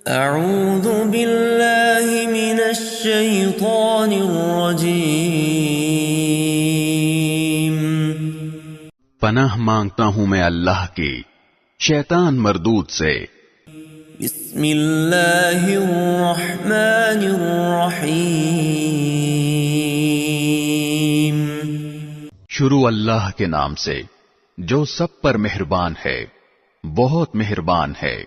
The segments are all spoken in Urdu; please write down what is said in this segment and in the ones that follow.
اعوذ باللہ من الشیطان الرجیم، پناہ مانگتا ہوں میں اللہ کی شیطان مردود سے۔ بسم اللہ الرحمن الرحیم، شروع اللہ کے نام سے جو سب پر مہربان ہے، بہت مہربان ہے۔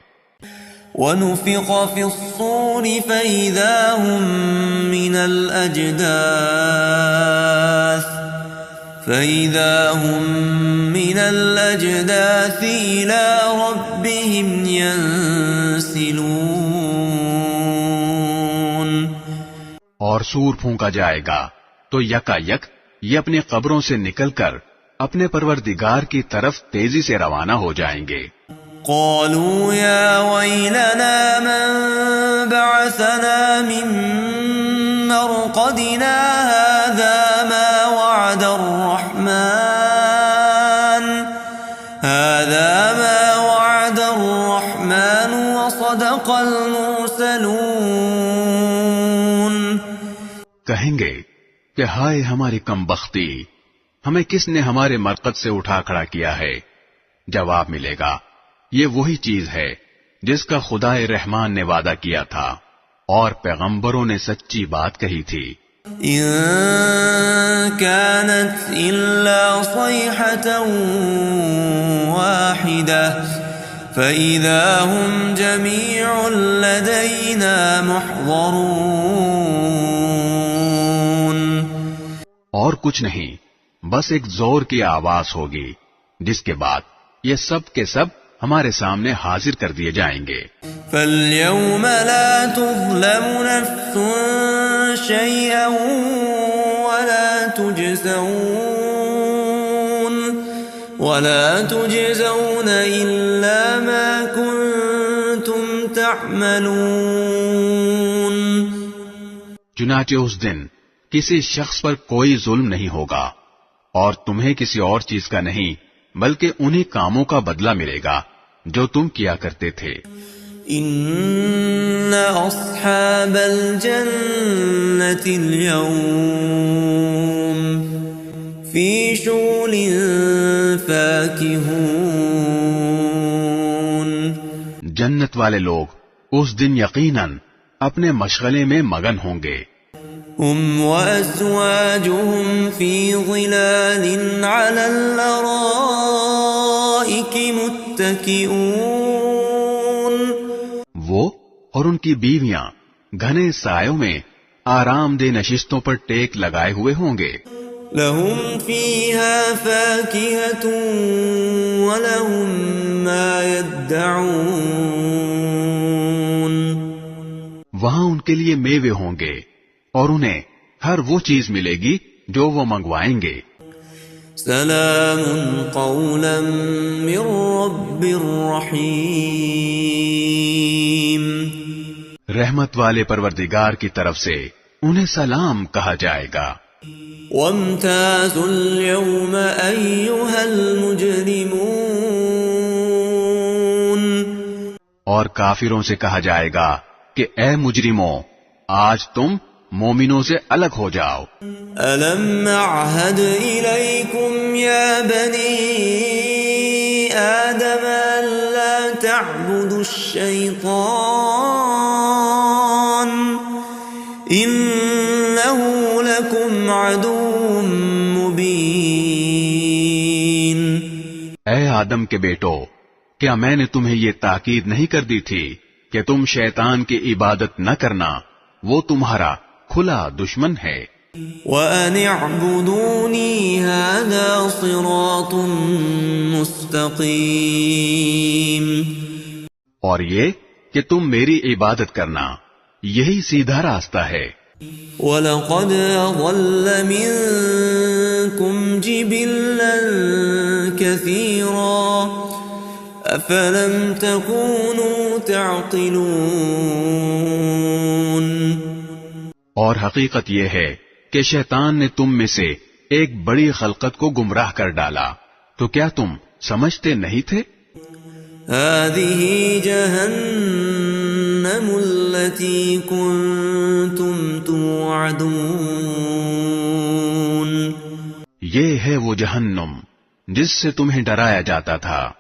وَنُفِخَ فِي الصُّورِ فَإِذَا هُم مِّنَ الْأَجْدَاثِ إِلَى رَبِّهِمْ يَنسِلُونَ۔ اور سور پھونکا جائے گا تو یکا یک یہ اپنی قبروں سے نکل کر اپنے پروردگار کی طرف تیزی سے روانہ ہو جائیں گے۔ قالوا يا ويلنا من بعثنا من مرقدنا هذا ما وعد الرحمن وصدق المرسلون۔ کہیں گے کہ ہائے ہماری کم بختی، ہمیں کس نے ہمارے مرقد سے اٹھا کھڑا کیا ہے؟ جواب ملے گا یہ وہی چیز ہے جس کا خدا رحمان نے وعدہ کیا تھا اور پیغمبروں نے سچی بات کہی تھی۔ ان كانت الا صيحة واحدة فإذا هم جميع لدينا محضرون۔ اور کچھ نہیں، بس ایک زور کی آواز ہوگی جس کے بعد یہ سب کے سب ہمارے سامنے حاضر کر دیے جائیں گے۔ فَالْيَوْمَ لَا تُظْلَمُ نَفْسٌ شَيْئًا وَلَا تُجْزَوْنَ إِلَّا مَا كُنتُمْ تَعْمَلُونَ۔ چنانچہ اس دن کسی شخص پر کوئی ظلم نہیں ہوگا اور تمہیں کسی اور چیز کا نہیں بلکہ انہی کاموں کا بدلہ ملے گا جو تم کیا کرتے تھے۔ ان اصحاب الجنة اليوم فی شغل فاکہون۔ جنت والے لوگ اس دن یقیناً اپنے مشغلے میں مگن ہوں گے۔ هم وازواجهم في ظلال على الارائك متكئون۔ وہ اور ان کی بیویاں گھنے سایوں میں آرام دہ نشستوں پر ٹیک لگائے ہوئے ہوں گے۔ لهم فيها فاكهة ولهم ما يدعون۔ وہاں ان کے لیے میوے ہوں گے اور انہیں ہر وہ چیز ملے گی جو وہ منگوائیں گے۔ سلام قولا من رب رحیم۔ رحمت والے پروردگار کی طرف سے انہیں سلام کہا جائے گا۔ وامتازوا اليوم ایھا المجرمون۔ اور کافروں سے کہا جائے گا کہ اے مجرموں، آج تم مومنوں سے الگ ہو جاؤ۔ أَلَمْ أَعْهَدْ إِلَيْكُمْ يَا بَنِي آدَمَ أَلَّا تَعْبُدُوا الشَّيْطَانَ إِنَّهُ لَكُمْ عَدُوٌّ مُبِينٌ۔ اے آدم کے بیٹو، کیا میں نے تمہیں یہ تاکید نہیں کر دی تھی کہ تم شیطان کی عبادت نہ کرنا؟ وہ تمہارا کھلا دشمن ہے۔ وَأَنِ اعْبُدُونِي هَذَا صِرَاطٌ مُسْتَقِيمٌ۔ اور یہ کہ تم میری عبادت کرنا، یہی سیدھا راستہ ہے۔ وَلَقَدْ أَضَلَّ مِنكُمْ جِبِلًّا كَثِيرًا أَفَلَمْ تَكُونُوا تَعْقِلُونَ۔ اور حقیقت یہ ہے کہ شیطان نے تم میں سے ایک بڑی خلقت کو گمراہ کر ڈالا، تو کیا تم سمجھتے نہیں تھے؟ هذه جهنم جهنم التي كنتم توعدون. یہ ہے وہ جہنم جس سے تمہیں ڈرایا جاتا تھا.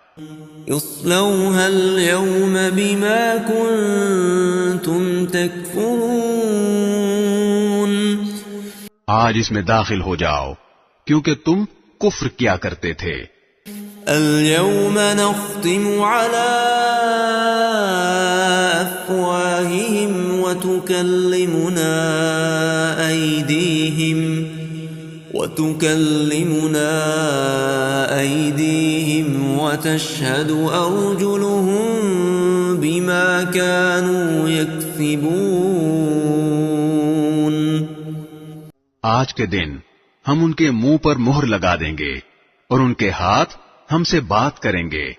اصلوها اليوم بما كنتم تكفرون. آج اس میں داخل ہو جاؤ کیونکہ تم کفر کیا کرتے تھے. اليوم نختم على أفواههم وتكلمنا أيديهم وتشهد أرجلهم بما كانوا يكسبون. آج کے دن ہم ان کے منہ پر مہر لگا دیں گے اور ان کے ہاتھ ہم سے بات کریں گے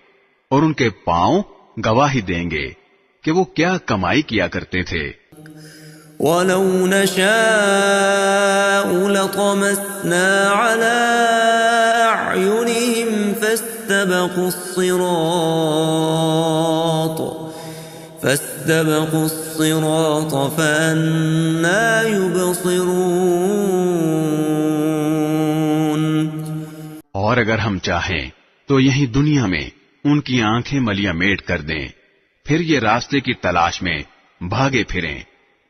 اور ان کے پاؤں گواہی دیں گے کہ وہ کیا کمائی کیا کرتے تھے. وَلَوْ نَشَاءُ لَطَمَسْنَا عَلَىٰ أَعْيُنِهِمْ فَاسْتَبَقُوا الصِّرَاطَ فَأَنَّىٰ يُبْصِرُونَ. اور اگر ہم چاہیں تو یہیں دنیا میں ان کی آنکھیں ملیاں میٹ کر دیں، پھر یہ راستے کی تلاش میں بھاگے پھریں،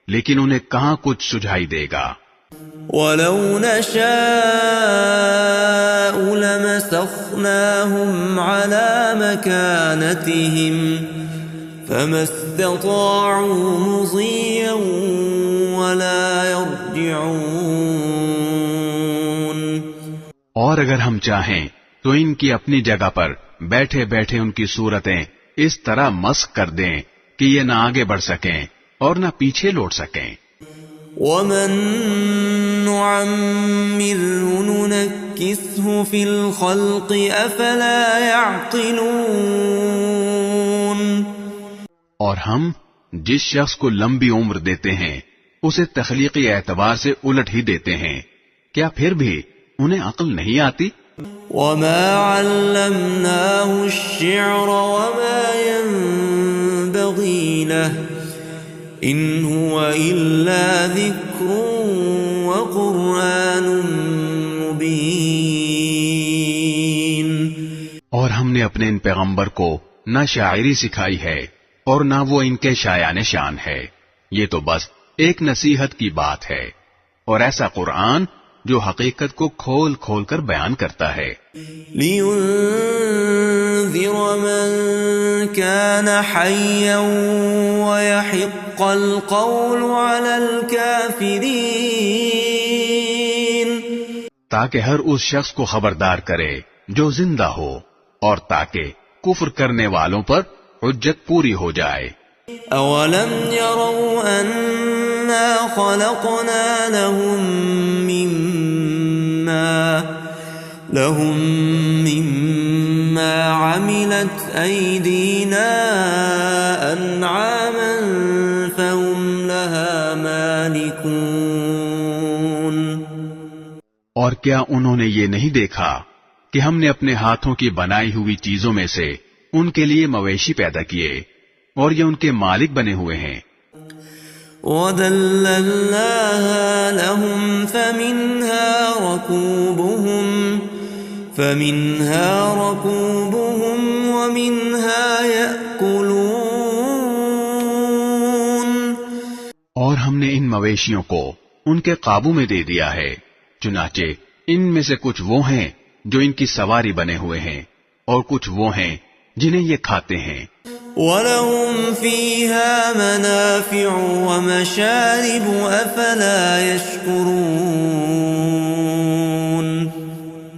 لیکن انہیں کہاں کچھ سجھائی دے گا. وَلَوْ نَشَاءُ لَمَسَخْنَاهُمْ عَلَى مَكَانَتِهِمْ فَمَا اسْتَطَاعُوا مُضِيًّا وَلَا يَرْجِعُونَ. اور اگر ہم چاہیں تو ان کی اپنی جگہ پر بیٹھے بیٹھے ان کی صورتیں اس طرح مسخ کر دیں کہ یہ نہ آگے بڑھ سکیں اور نہ پیچھے لوٹ سکیں. وَمَن نُعَمِّرْهُ نُنَكِّسْهُ فِي الْخَلْقِ أَفَلَا يَعْقِلُونَ. اور ہم جس شخص کو لمبی عمر دیتے ہیں اسے تخلیقی اعتبار سے الٹ ہی دیتے ہیں، کیا پھر بھی انہیں عقل نہیں آتی؟ وَمَا عَلَّمْنَاهُ الشِّعْرَ وَمَا يَنبَغِي لَهُ إِنْ هُوَ إِلَّا ذِكْرٌ وَقُرْآنٌ مُبِينٌ. اور ہم نے اپنے ان پیغمبر کو نہ شاعری سکھائی ہے اور نہ وہ ان کے شایان شان ہے، یہ تو بس ایک نصیحت کی بات ہے اور ایسا قرآن جو حقیقت کو کھول کھول کر بیان کرتا ہے. لِيُنذِرَ مَن كَانَ حَيًّا وَيَحِقَّ الْقَوْلُ عَلَى الْكَافِرِينَ. تاکہ ہر اس شخص کو خبردار کرے جو زندہ ہو اور تاکہ کفر کرنے والوں پر حجت پوری ہو جائے. أَوَلَمْ يَرَوْا أَنَّا خَلَقْنَا لَهُم مِّمَّا عَمِلَتْ أَيْدِينَا أَنْعَامًا فَهُمْ لَهَا مَالِكُونَ. اور کیا انہوں نے یہ نہیں دیکھا کہ ہم نے اپنے ہاتھوں کی بنائی ہوئی چیزوں میں سے ان کے لیے مویشی پیدا کیے اور یہ ان کے مالک بنے ہوئے ہیں. وَذَلَّلْنَاهَا لَهُمْ فَمِنْهَا رَكُوبُهُمْ وَمِنْهَا يَأْكُلُونَ. اور ہم نے ان مویشیوں کو ان کے قابو میں دے دیا ہے، چنانچہ ان میں سے کچھ وہ ہیں جو ان کی سواری بنے ہوئے ہیں اور کچھ وہ ہیں جنہیں یہ کھاتے ہیں. وَلَهُمْ فِيهَا مَنَافِعُ وَمَشَارِبُ أَفَلَا يَشْكُرُونَ.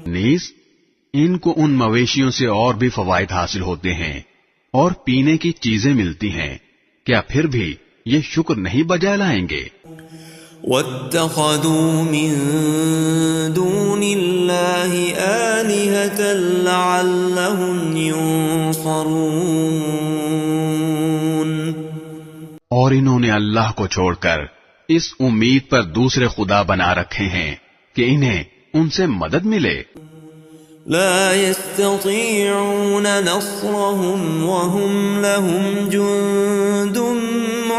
نیز ان کو ان مویشیوں سے اور بھی فوائد حاصل ہوتے ہیں اور پینے کی چیزیں ملتی ہیں، کیا پھر بھی یہ شکر نہیں بجا لائیں گے؟ وَاتَّخَذُوا مِن دُونِ اللَّهِ آلِهَةً لَعَلَّهُمْ يُنصَرُونَ. اور انہوں نے اللہ کو چھوڑ کر اس امید پر دوسرے خدا بنا رکھے ہیں کہ انہیں ان سے مدد ملے. لا يستطيعون نصرهم وهم لهم جند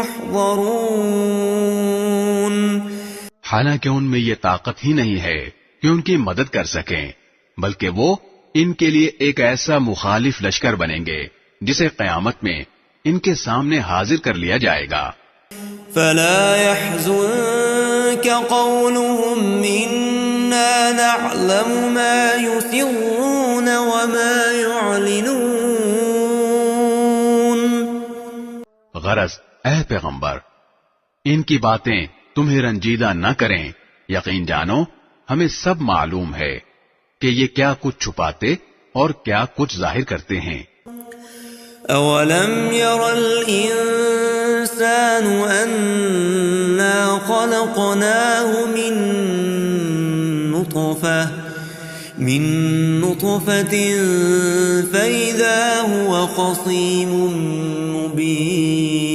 يحضرون حالانکہ ان میں یہ طاقت ہی نہیں ہے کہ ان کی مدد کر سکیں، بلکہ وہ ان کے لیے ایک ایسا مخالف لشکر بنیں گے جسے قیامت میں ان کے سامنے حاضر کر لیا جائے گا۔ فلا يحزنك قولهم إنا نعلم ما يسرون وما يعلنون۔ غرض اے پیغمبر، ان کی باتیں تمہیں رنجیدہ نہ کریں، یقین جانو ہمیں سب معلوم ہے کہ یہ کیا کچھ چھپاتے اور کیا کچھ ظاہر کرتے ہیں۔ أولم ير الإنسان أنا خلقناه من نطفة فإذا هو خصيم مبين۔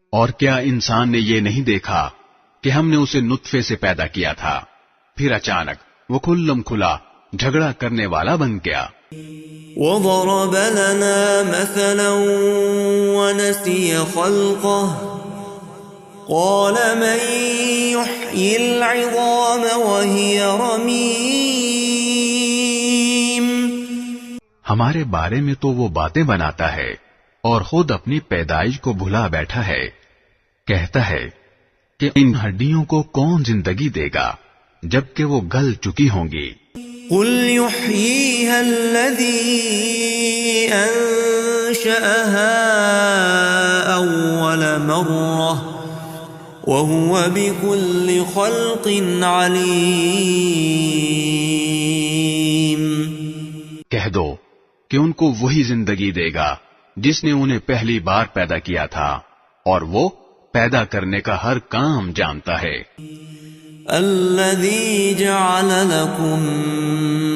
اور کیا انسان نے یہ نہیں دیکھا کہ ہم نے اسے نطفے سے پیدا کیا تھا، پھر اچانک وہ کھلم کھلا جھگڑا کرنے والا بن گیا۔ وضرب لنا مثلا ونسي خلقه قال من يحيي العظام وهي رميم۔ ہمارے بارے میں تو وہ باتیں بناتا ہے اور خود اپنی پیدائش کو بھلا بیٹھا ہے، کہتا ہے کہ ان ہڈیوں کو کون زندگی دے گا جبکہ وہ گل چکی ہوں گی۔ قل يحييها الذي أنشأها أول مرة وهو بكل خلق عليم۔ کہہ دو کہ ان کو وہی زندگی دے گا جس نے انہیں پہلی بار پیدا کیا تھا، اور وہ پیدا کرنے کا ہر کام جانتا ہے۔ الذي جعل لكم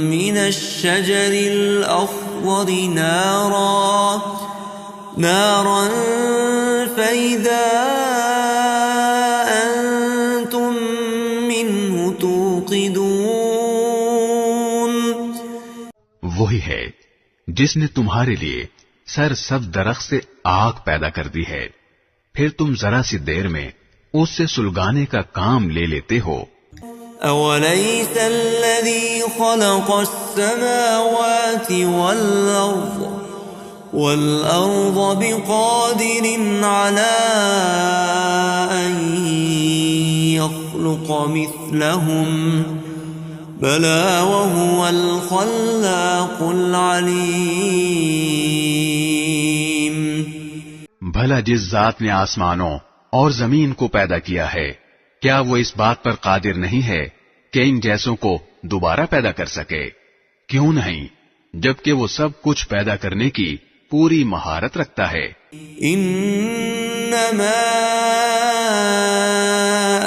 من الشجر الأخضر نارا فإذا أنتم منه توقدون۔ وہی ہے جس نے تمہارے لیے سرسبز درخت سے آگ پیدا کر دی ہے، پھر تم ذرا سی دیر میں اس سے سلگانے کا کام لے لیتے ہو۔ أوليس الذي خلق السماوات والأرض بقادر على أن يخلق مثلهم بلى وهو الخلاق العليم۔ بھلا جس ذات نے آسمانوں اور زمین کو پیدا کیا ہے، کیا وہ اس بات پر قادر نہیں ہے کہ ان جیسوں کو دوبارہ پیدا کر سکے؟ کیوں نہیں، جبکہ وہ سب کچھ پیدا کرنے کی پوری مہارت رکھتا ہے۔ انما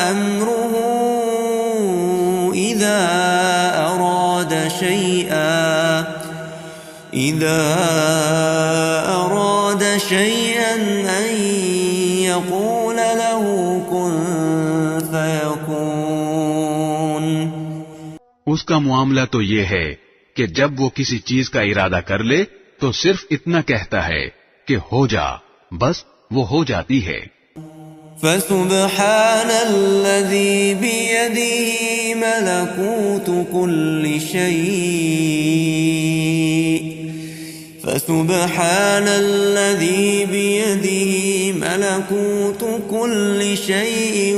امره اذا اراد شيئا ان يقول له كن فيكون۔ اس کا معاملہ تو یہ ہے کہ جب وہ کسی چیز کا ارادہ کر لے تو صرف اتنا کہتا ہے کہ ہو جا، بس وہ ہو جاتی ہے۔ فسبحان الذي بيده ملكوت كل شيء فسبحان الذي بيده ملكوت كل شيء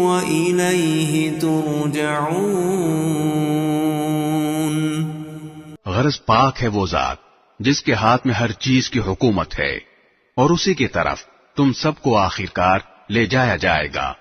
وإليه ترجعون۔ غرض پاک ہے وہ ذات جس کے ہاتھ میں ہر چیز کی حکومت ہے، اور اسی کی طرف تم سب کو آخرکار لے جایا جائے گا۔